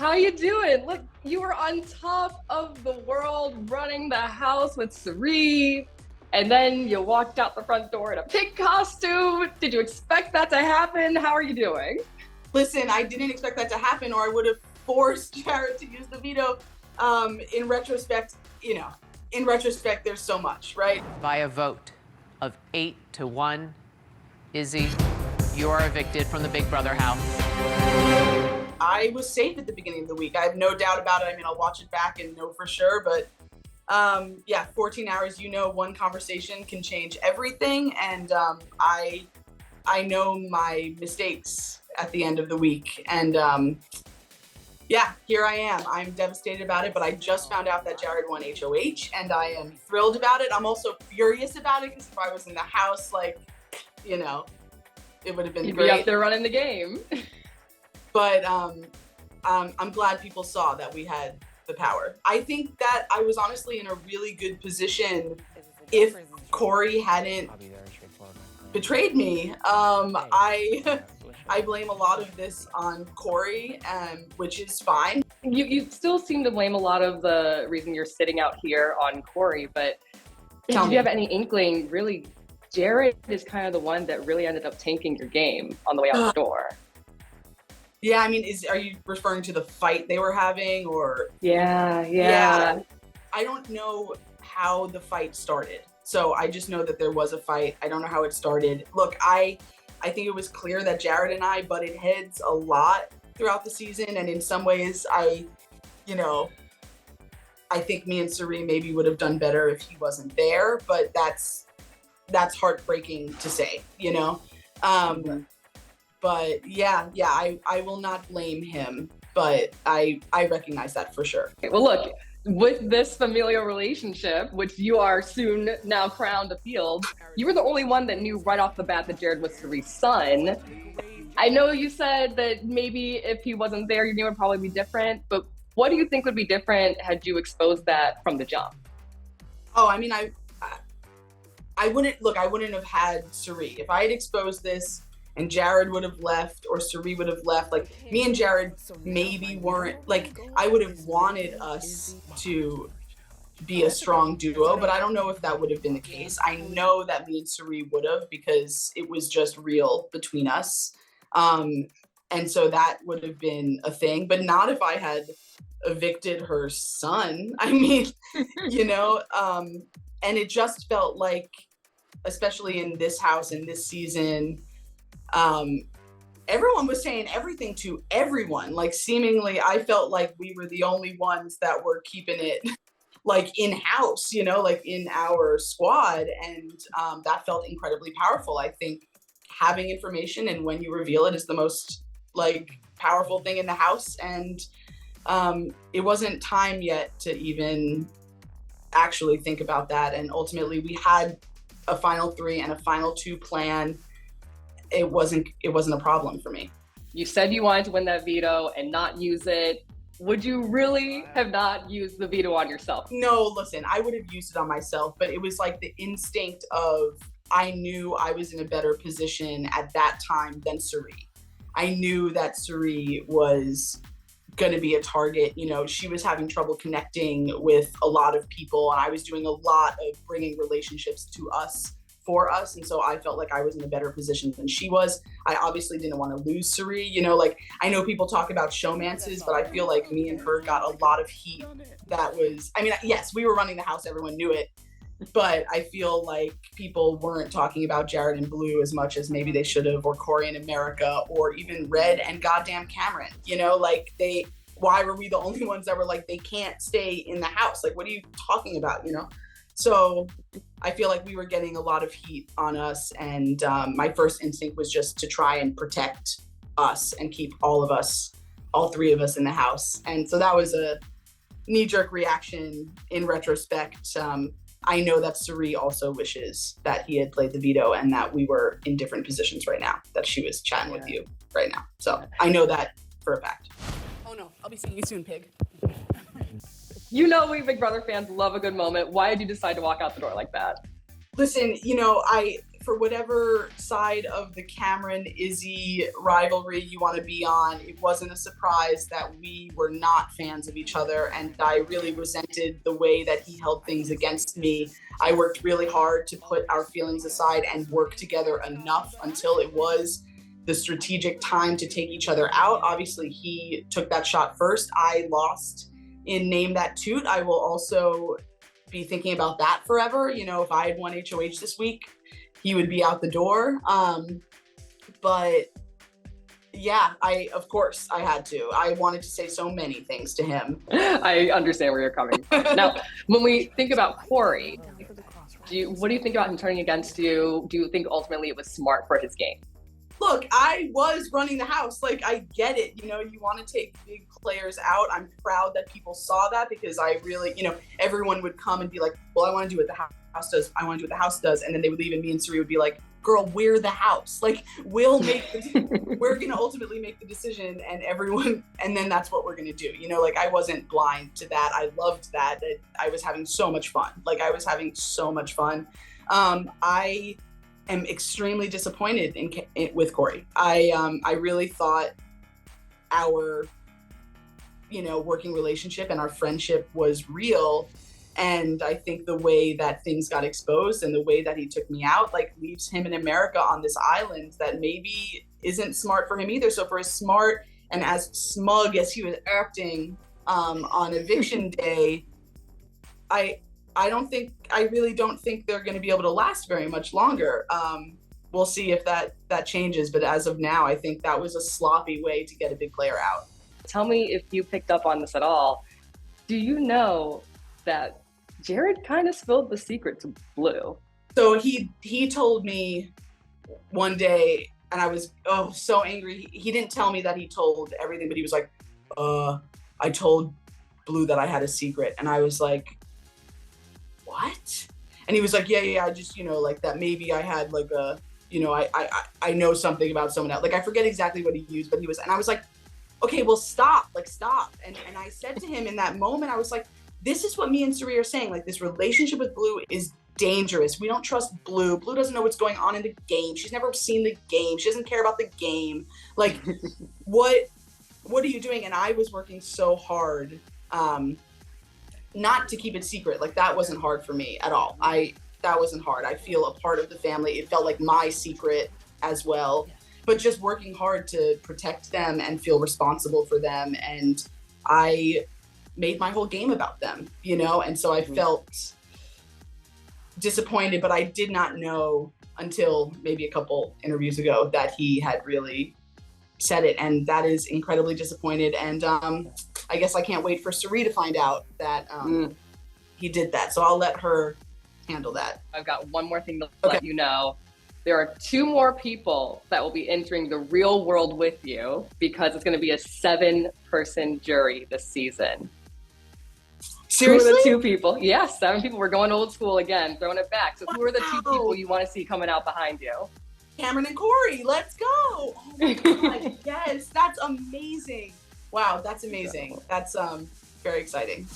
How you doing? Look, you were on top of the world running the house with Cirie, and then you walked out the front door in a pig costume. Did you expect that to happen? How are you doing? Listen, I didn't expect that to happen, or I would have forced Jared to use the veto. In retrospect, there's so much, right? By a vote of 8-1, Izzy, you are evicted from the Big Brother house. I was safe at the beginning of the week. I have no doubt about it. I mean, I'll watch it back and know for sure, but 14 hours, one conversation can change everything. And I know my mistakes at the end of the week. And here I am. I'm devastated about it, but I just found out that Jared won HOH and I am thrilled about it. I'm also furious about it because if I was in the house, it would have been You'd great. be up there running the game. But I'm glad people saw that we had the power. I think that I was honestly in a really good position if Cory hadn't betrayed me. I blame a lot of this on Cory, which is fine. You still seem to blame a lot of the reason you're sitting out here on Cory, but Tell did me. you have any inkling, really, Jared is kind of the one that really ended up tanking your game on the way out the door? Yeah, I mean, are you referring to the fight they were having, or? Yeah. I don't know how the fight started. So I just know that there was a fight. I don't know how it started. Look, I think it was clear that Jared and I butted heads a lot throughout the season. And in some ways, I think me and Cirie maybe would have done better if he wasn't there, but that's heartbreaking to say, But I will not blame him, but I recognize that for sure. Okay, well, look, with this familial relationship, which you are soon now crowned a field, you were the only one that knew right off the bat that Jared was Cirie's son. I know you said that maybe if he wasn't there, your game would probably be different, but what do you think would be different had you exposed that from the jump? Oh, I mean, I wouldn't have had Cirie. If I had exposed this and Jared would have left or Cirie would have left, me and Jared maybe weren't, I would have wanted us to be a strong duo, but I don't know if that would have been the case. I know that me and Cirie would have, because it was just real between us. And so that would have been a thing, but not if I had evicted her son. I mean, and it just felt like, especially in this house, in this season, everyone was saying everything to everyone. Seemingly, I felt like we were the only ones that were keeping it in-house, in our squad. And that felt incredibly powerful. I think having information and when you reveal it is the most powerful thing in the house. And it wasn't time yet to even actually think about that. And ultimately we had a final 3 and a final 2 plan. It wasn't a problem for me. You said you wanted to win that veto and not use it. Would you really have not used the veto on yourself? No, listen, I would have used it on myself, but it was the instinct of, I knew I was in a better position at that time than Cirie. I knew that Cirie was going to be a target. She was having trouble connecting with a lot of people, and I was doing a lot of bringing relationships to us, for us. And so I felt like I was in a better position than she was. I obviously didn't want to lose Cirie. I know people talk about showmances, but I feel like me and her got a lot of heat. Yes, we were running the house. Everyone knew it. But I feel like people weren't talking about Jared and Blue as much as maybe they should have, or Cory and America, or even Red and goddamn Cameron. Why were we the only ones that were they can't stay in the house? What are you talking about, So I feel like we were getting a lot of heat on us, and my first instinct was just to try and protect us and keep all 3 of us in the house. And so that was a knee-jerk reaction. In retrospect, I know that Cirie also wishes that he had played the veto and that we were in different positions right now, that she was chatting with you right now. So I know that for a fact. Oh no, I'll be seeing you soon, pig. We Big Brother fans love a good moment. Why did you decide to walk out the door like that? Listen, for whatever side of the Cameron Izzy rivalry you want to be on, it wasn't a surprise that we were not fans of each other, and I really resented the way that he held things against me. I worked really hard to put our feelings aside and work together enough until it was the strategic time to take each other out. Obviously, he took that shot first. I lost in Name That Toot. I will also be thinking about that forever. You know, if I had won HOH this week, he would be out the door. But yeah, of course I had to. I wanted to say so many things to him. I understand where you're coming from. Now, when we think about Cory, what do you think about him turning against you? Do you think ultimately it was smart for his game? Look, I was running the house. Like, I get it. You know, you want to take big players out. I'm proud that people saw that, because I really, you know, everyone would come and be like, well, I want to do what the house does. I want to do what the house does. And then they would leave, and me and Cirie would be like, girl, we're the house. Like, we're going to ultimately make the decision, and everyone, and then that's what we're going to do. You know, like, I wasn't blind to that. I loved that. I was having so much fun. Like, I was having so much fun. I am extremely disappointed with Cory. I really thought our, you know, working relationship and our friendship was real. And I think the way that things got exposed and the way that he took me out, like, leaves him in America on this island that maybe isn't smart for him either. So for as smart and as smug as he was acting on eviction day, I really don't think they're going to be able to last very much longer. We'll see if that changes. But as of now, I think that was a sloppy way to get a big player out. Tell me if you picked up on this at all. Do you know that Jared kind of spilled the secret to Blue? So he told me one day, and I was so angry. He didn't tell me that he told everything, but he was like, I told Blue that I had a secret. And I was like, what? And he was like, yeah, I just, you know, like, that maybe I had like a, you know, I know something about someone else. Like, I forget exactly what he used, but and I was like, okay, well, stop. And I said to him in that moment, I was like, this is what me and Cirie are saying. Like, this relationship with Blue is dangerous. We don't trust Blue. Blue doesn't know what's going on in the game. She's never seen the game. She doesn't care about the game. Like, what are you doing? And I was working so hard, not to keep it secret. Like, that wasn't hard for me at all. That wasn't hard. I feel a part of the family. It felt like my secret as well, but just working hard to protect them and feel responsible for them. And I made my whole game about them, you know? And so I felt disappointed, but I did not know until maybe a couple interviews ago that he had really said it. And that is incredibly disappointed. And I guess I can't wait for Cirie to find out that he did that. So I'll let her handle that. I've got one more thing to let you know. There are 2 more people that will be entering the real world with you, because it's going to be a 7-person jury this season. Seriously? Who are the 2 people? Yes, 7 people. We're going old school again, throwing it back. So who are the 2 people you want to see coming out behind you? Cameron and Cory, let's go. Oh my God, yes, that's amazing. Wow, that's amazing. That's very exciting.